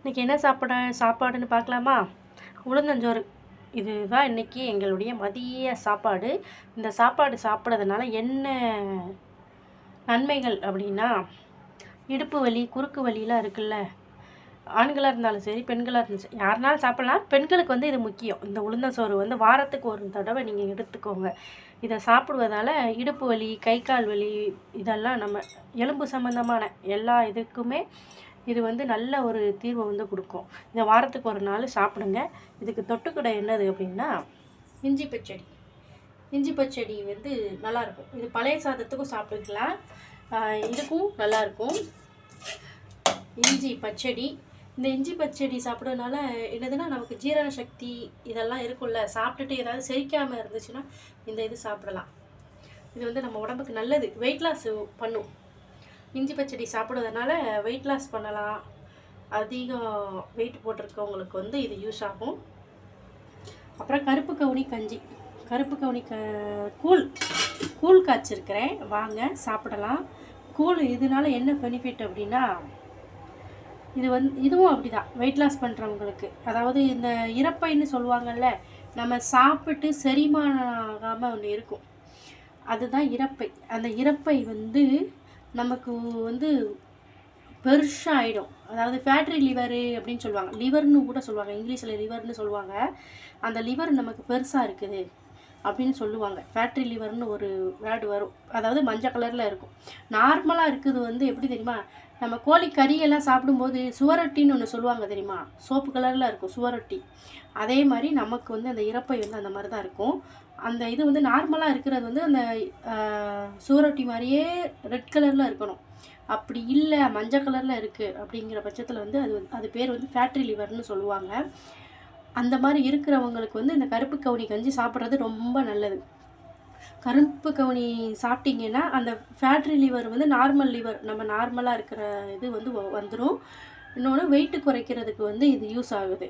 இன்றைக்கி என்ன சாப்பாடுன்னு பார்க்கலாமா? உளுந்தஞ்சோறு. இதுதான் இன்றைக்கி எங்களுடைய மதிய சாப்பாடு. இந்த சாப்பாடு சாப்பிட்றதுனால என்ன நன்மைகள் அப்படின்னா, இடுப்பு வலி, குறுக்கு வலிலாம் இருக்குல்ல, ஆண்களாக இருந்தாலும் சரி, பெண்களாக இருந்தாலும் சரி, யாருனாலும் சாப்பிட்லாம். பெண்களுக்கு வந்து இது முக்கியம். இந்த உளுந்தஞ்சோறு வந்து வாரத்துக்கு ஒரு தடவை நீங்கள் எடுத்துக்கோங்க. இதை சாப்பிடுவதால் இடுப்பு வலி, கை கால் வலி, இதெல்லாம் நம்ம எலும்பு சம்மந்தமான எல்லா இதுக்குமே இது வந்து நல்ல ஒரு தீர்வை வந்து கொடுக்கும். இதை வாரத்துக்கு ஒரு நாள் சாப்பிடுங்க. இதுக்கு தொட்டுக்கடை என்னது அப்படின்னா, இஞ்சி பச்சடி. இஞ்சி பச்சடி வந்து நல்லாயிருக்கும். இது பழைய சாதத்துக்கும் சாப்பிட்டுக்கலாம், இதுக்கும் நல்லாயிருக்கும் இஞ்சி பச்சடி. இந்த இஞ்சி பச்சடி சாப்பிட்றதுனால என்னதுன்னா, நமக்கு ஜீரண சக்தி இதெல்லாம் இருக்கும்ல, சாப்பிட்டுட்டு ஏதாவது செரிக்காமல் இருந்துச்சுன்னா இந்த இது சாப்பிடலாம். இது வந்து நம்ம உடம்புக்கு நல்லது, வெயிட் லாஸ் பண்ணும். இஞ்சி பச்சடி சாப்பிட்றதுனால வெயிட் லாஸ் பண்ணலாம். அதிகம் வெயிட் போட்டிருக்கவங்களுக்கு வந்து இது யூஸ் ஆகும். அப்புறம் கருப்பு கவுனி கஞ்சி, கருப்பு கவுனி கூழ் காய்ச்சிருக்கிறேன், வாங்க சாப்பிடலாம். கூழ் இதனால என்ன பெனிஃபிட் அப்படின்னா, இதுவும் அப்படி தான் வெயிட் லாஸ் பண்ணுறவங்களுக்கு. அதாவது இந்த இறப்பைன்னு சொல்லுவாங்கள்ல, நம்ம சாப்பிட்டு செரிமானம் ஆகாமல் ஒன்று இருக்கும், அதுதான் இறப்பை. அந்த இறப்பை வந்து நமக்கு வந்து பெருசாக ஆகிடும். அதாவது ஃபேட்ரி லிவரு அப்படின்னு சொல்லுவாங்க, லிவர்னு கூட சொல்லுவாங்க, இங்கிலீஷில் லிவர்னு சொல்லுவாங்க. அந்த லிவர் நமக்கு பெருசாக இருக்குது அப்படின்னு சொல்லுவாங்க. ஃபேட்ரி லிவர்னு ஒரு வேர்டு வரும், அதாவது மஞ்சள் கலரில் இருக்கும். நார்மலாக இருக்குது வந்து எப்படி தெரியுமா, நம்ம கோழி கறியெல்லாம் சாப்பிடும்போது சுவரொட்டின்னு ஒன்று சொல்லுவாங்க தெரியுமா, சோப்பு கலரில் இருக்கும் சுவரொட்டி. அதே மாதிரி நமக்கு வந்து அந்த இறப்பை வந்து அந்த மாதிரி தான் இருக்கும். அந்த இது வந்து நார்மலாக இருக்கிறது வந்து அந்த சுவரொட்டி மாதிரியே ரெட் கலரில் இருக்கணும். அப்படி இல்லை, மஞ்சள் கலரில் இருக்குது அப்படிங்கிற பட்சத்தில் வந்து அது பேர் வந்து ஃபேட்ரி லிவர்னு சொல்லுவாங்க. அந்த மாதிரி இருக்கிறவங்களுக்கு வந்து இந்த கருப்பு கவுனி கஞ்சி சாப்பிட்றது ரொம்ப நல்லது. கருப்பு கவுனி சாப்பிட்டிங்கன்னா அந்த ஃபேட்ரி லிவர் வந்து நார்மல் லிவர், நம்ம நார்மலாக இருக்கிற இது வந்து வந்துடும். இன்னொன்று வெயிட்டு குறைக்கிறதுக்கு வந்து இது யூஸ் ஆகுது.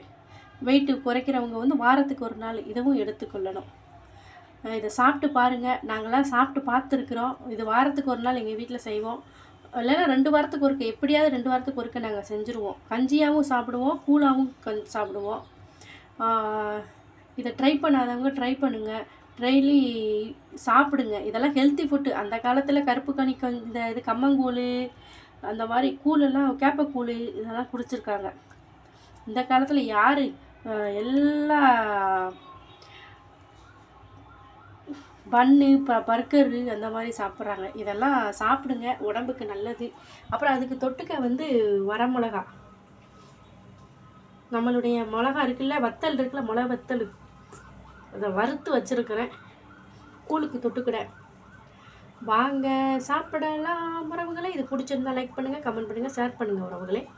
வெயிட்டு குறைக்கிறவங்க வந்து வாரத்துக்கு ஒரு நாள் இதுவும் எடுத்துக்கொள்ளணும். இதை சாப்பிட்டு பாருங்கள். நாங்களாம் சாப்பிட்டு பார்த்துருக்குறோம். இது வாரத்துக்கு ஒரு நாள் எங்கள் வீட்டில் செய்வோம், இல்லைன்னா 2 வாரத்துக்கு ஒருக்க, எப்படியாவது 2 வாரத்துக்கு ஒருக்க நாங்கள் செஞ்சுருவோம். கஞ்சியாகவும் சாப்பிடுவோம், கூழாகவும் சாப்பிடுவோம். இதை ட்ரை பண்ணாதவங்க ட்ரை பண்ணுங்கள், டெய்லி சாப்பிடுங்க. இதெல்லாம் ஹெல்த்தி ஃபுட்டு. அந்த காலத்தில் கருப்பு கனி இந்த இது கம்மங்கூழ், அந்த மாதிரி கூழெல்லாம், கேப்பக்கூழ் இதெல்லாம் குடிச்சிருக்காங்க. இந்த காலத்தில் யார் எல்லா பன்னு பர்கரு அந்த மாதிரி சாப்பிட்றாங்க. இதெல்லாம் சாப்பிடுங்க, உடம்புக்கு நல்லது. அப்புறம் அதுக்கு தொட்டுக்க வந்து வரமிளகா, நம்மளுடைய மிளகா இருக்குல்ல, வத்தல் இருக்குல்ல, மிளகா வத்தல், அதை வறுத்து வச்சுருக்கிறேன், கூழுக்கு தொட்டுக்கிட. வாங்க சாப்பிடலாம் உறவுகளே. இது பிடிச்சிருந்தா லைக் பண்ணுங்கள், கமெண்ட் பண்ணுங்கள், ஷேர் பண்ணுங்கள் உறவுகளே.